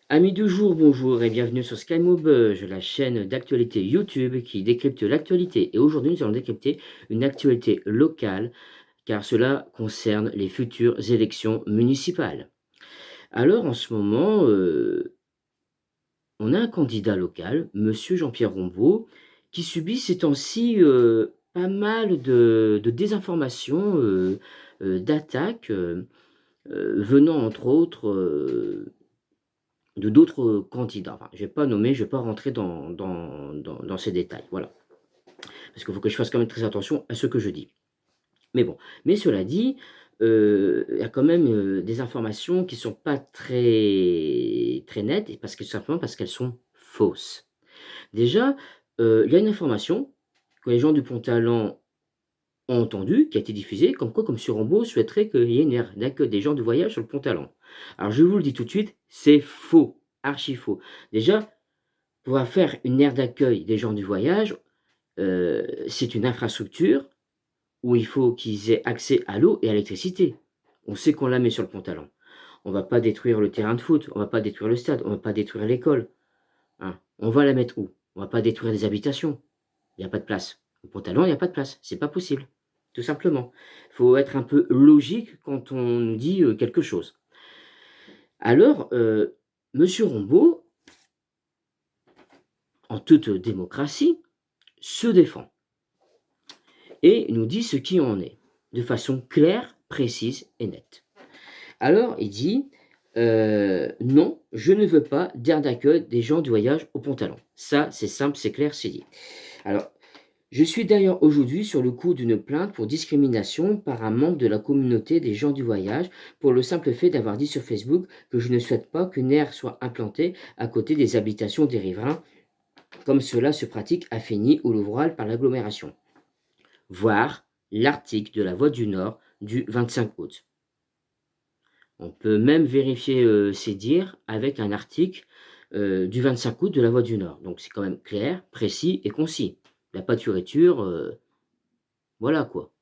Amis du jour, bonjour et bienvenue sur SkyMobile, la chaîne d'actualité YouTube qui décrypte l'actualité. Et aujourd'hui, nous allons décrypter une actualité locale car cela concerne les futures élections municipales. Alors, en ce moment, on a un candidat local, Monsieur Jean-Pierre Rombaud, qui subit ces temps-ci pas mal de désinformations, d'attaques venant entre autres de d'autres candidats. Enfin, je vais pas nommer, je vais pas rentrer dans ces détails, voilà. Parce qu'il faut que je fasse quand même très attention à ce que je dis. Mais bon, mais cela dit, il y a quand même, des informations qui sont pas très nettes et parce que simplement parce qu'elles sont fausses. Déjà, il y a une information que les gens du Pont-Talent ont entendue, qui a été diffusée, comme quoi, comme M. Rambaud souhaiterait qu'il y ait une aire d'accueil des gens du voyage sur le Pont-Talent. Alors je vous le dis tout de suite, c'est faux, archi faux. Déjà, pouvoir faire une aire d'accueil des gens du voyage, c'est une infrastructure où il faut qu'ils aient accès à l'eau et à l'électricité. On sait qu'on la met sur le Pont-Talent. On va pas détruire le terrain de foot, on va pas détruire le stade, on va pas détruire l'école, hein. On va la mettre où? On va pas détruire des habitations. Il y a pas de place. Au Pont-Talent, il y a pas de place, c'est pas possible, tout simplement. Il faut être un peu logique quand on nous dit, quelque chose. Alors, monsieur Rombaud, en toute démocratie, se défend et nous dit ce qui en est, de façon claire, précise et nette. Alors, il dit non, je ne veux pas d'aire d'accueil des gens du voyage au Pont-Talent. Ça, c'est simple, c'est clair, c'est dit. Alors, je suis d'ailleurs aujourd'hui sur le coup d'une plainte pour discrimination par un membre de la communauté des gens du voyage pour le simple fait d'avoir dit sur Facebook que je ne souhaite pas qu'une aire soit implantée à côté des habitations des riverains, comme cela se pratique à Fény ou Louvrol par l'agglomération. Voir l'article de La Voix du Nord du 25 août. On peut même vérifier ces dires avec un article du 25 août de La Voix du Nord. Donc c'est quand même clair, précis et concis. Il n'y a pas de fioriture, voilà quoi.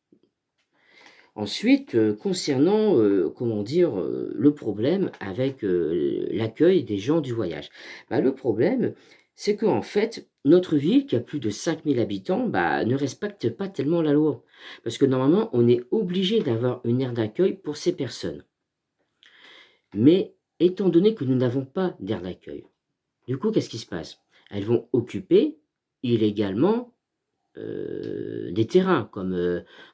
Ensuite, concernant, comment dire, le problème avec l'accueil des gens du voyage. Bah, le problème, c'est qu'en fait, notre ville, qui a plus de 5 000 habitants, bah, ne respecte pas tellement la loi. Parce que normalement, on est obligé d'avoir une aire d'accueil pour ces personnes. Mais étant donné que nous n'avons pas d'aire d'accueil, du coup, qu'est-ce qui se passe? Elles vont occuper illégalement des terrains, comme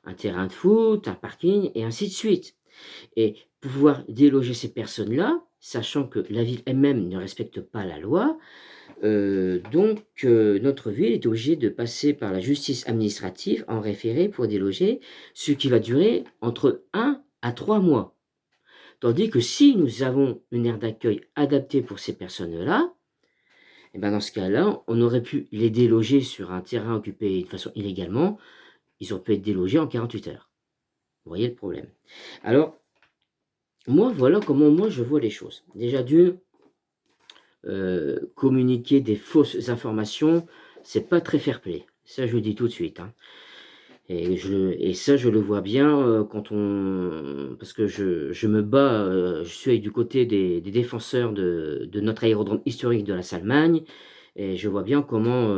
un terrain de foot, un parking, et ainsi de suite. Et pouvoir déloger ces personnes-là, sachant que la ville elle-même ne respecte pas la loi, donc notre ville est obligée de passer par la justice administrative en référé pour déloger, ce qui va durer entre 1 à 3 mois. Tandis que si nous avons une aire d'accueil adaptée pour ces personnes-là, et ben dans ce cas-là, on aurait pu les déloger sur un terrain occupé de façon illégalement. Ils ont pu être délogés en 48 heures. Vous voyez le problème. Alors, moi, voilà comment moi je vois les choses. Déjà d'une, communiquer des fausses informations, c'est pas très fair-play. Ça, je le dis tout de suite, hein. Et ça, je le vois bien, quand on parce que je me bats, je suis du côté des défenseurs de notre aérodrome historique de la Salmagne et je vois bien comment,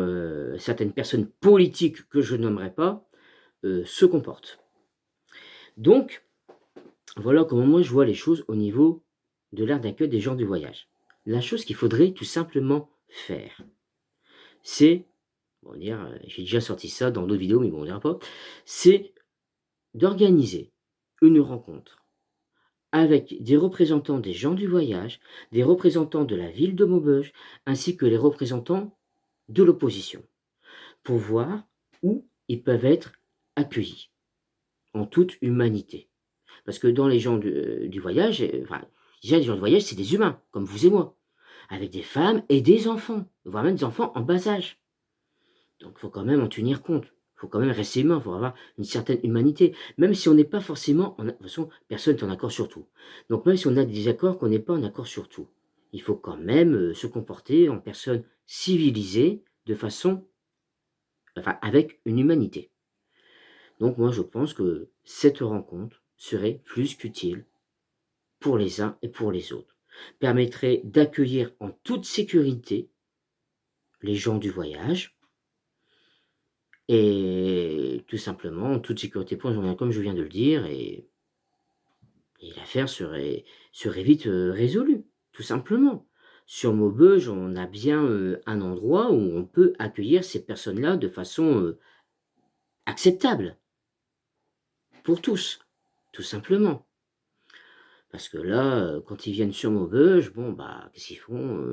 certaines personnes politiques que je nommerai pas, se comportent. Donc, voilà comment moi je vois les choses au niveau de l'aire d'accueil des gens du voyage. La chose qu'il faudrait tout simplement faire, c'est, on va dire, j'ai déjà sorti ça dans d'autres vidéos, mais bon, on dira pas, c'est d'organiser une rencontre avec des représentants des gens du voyage, des représentants de la ville de Maubeuge, ainsi que les représentants de l'opposition, pour voir où ils peuvent être accueillis, en toute humanité. Parce que dans les gens du voyage, enfin, déjà les gens du voyage, c'est des humains, comme vous et moi, avec des femmes et des enfants, voire même des enfants en bas âge. Donc il faut quand même en tenir compte. Il faut quand même rester humain, il faut avoir une certaine humanité. Même si on n'est pas forcément, de toute façon, personne n'est en accord sur tout. Donc même si on a des désaccords, qu'on n'est pas en accord sur tout, il faut quand même se comporter en personne civilisée, de façon, enfin, avec une humanité. Donc moi je pense que cette rencontre serait plus qu'utile pour les uns et pour les autres. permettrait d'accueillir en toute sécurité les gens du voyage et tout simplement, en toute sécurité pour comme je viens de le dire et l'affaire serait vite, résolue, tout simplement. Sur Maubeuge, on a bien, un endroit où on peut accueillir ces personnes-là de façon, acceptable pour tous, tout simplement. Parce que là, quand ils viennent sur Maubeuge, bon, bah, qu'est-ce qu'ils font?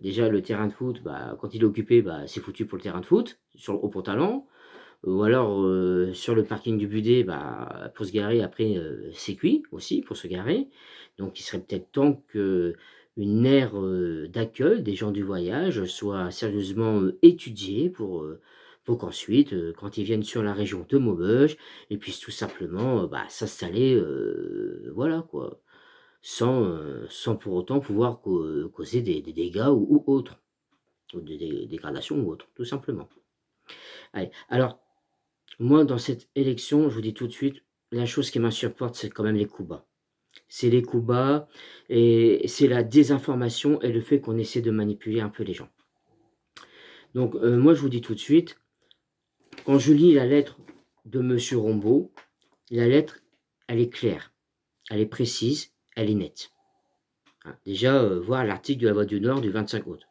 Déjà le terrain de foot, bah, quand il est occupé, bah, c'est foutu pour le terrain de foot, au Pont-Talent. Ou alors, sur le parking du Budé, bah, pour se garer après, c'est cuit aussi pour se garer. Donc il serait peut-être temps qu'une aire, d'accueil des gens du voyage soit sérieusement, étudiée pour qu'ensuite, quand ils viennent sur la région de Maubeuge, ils puissent tout simplement, bah, s'installer, voilà quoi, sans pour autant pouvoir causer des dégâts ou autres, ou des dégradations ou autres, tout simplement. Allez, alors moi, dans cette élection, je vous dis tout de suite, la chose qui m'insupporte, c'est quand même les coups bas. C'est les coups bas et c'est la désinformation et le fait qu'on essaie de manipuler un peu les gens. Donc, moi, je vous dis tout de suite, quand je lis la lettre de monsieur Rombaud, la lettre, elle est claire, elle est précise, elle est nette. Hein, déjà, voir l'article de La Voix du Nord du 25 août.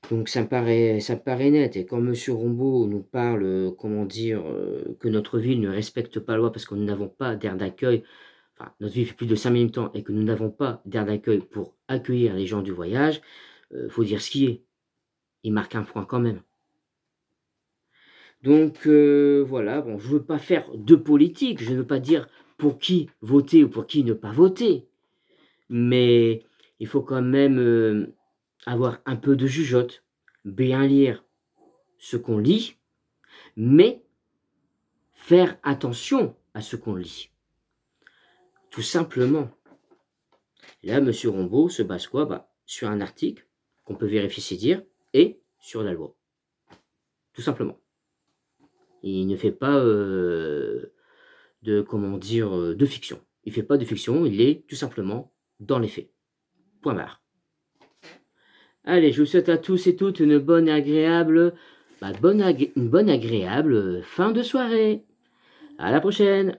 Donc ça me paraît net et quand monsieur Rombaud nous parle, comment dire, que notre ville ne respecte pas la loi parce que nous n'avons pas d'aire d'accueil, enfin notre ville fait plus de 5 000 habitants et que nous n'avons pas d'aire d'accueil pour accueillir les gens du voyage, faut dire ce qui est. Il marque un point quand même. Donc voilà, bon, je veux pas faire de politique, je ne veux pas dire pour qui voter ou pour qui ne pas voter, mais il faut quand même, avoir un peu de jugeote, bien lire ce qu'on lit, mais faire attention à ce qu'on lit. Tout simplement. Là, monsieur Rombaud se base quoi? Bah, sur un article qu'on peut vérifier ses dires et sur la loi. Tout simplement. Il ne fait pas, de comment dire? De fiction. Il fait pas de fiction, il est tout simplement dans les faits. Point barre. Allez, je vous souhaite à tous et toutes une bonne et agréable, une bonne agréable, fin de soirée. À la prochaine!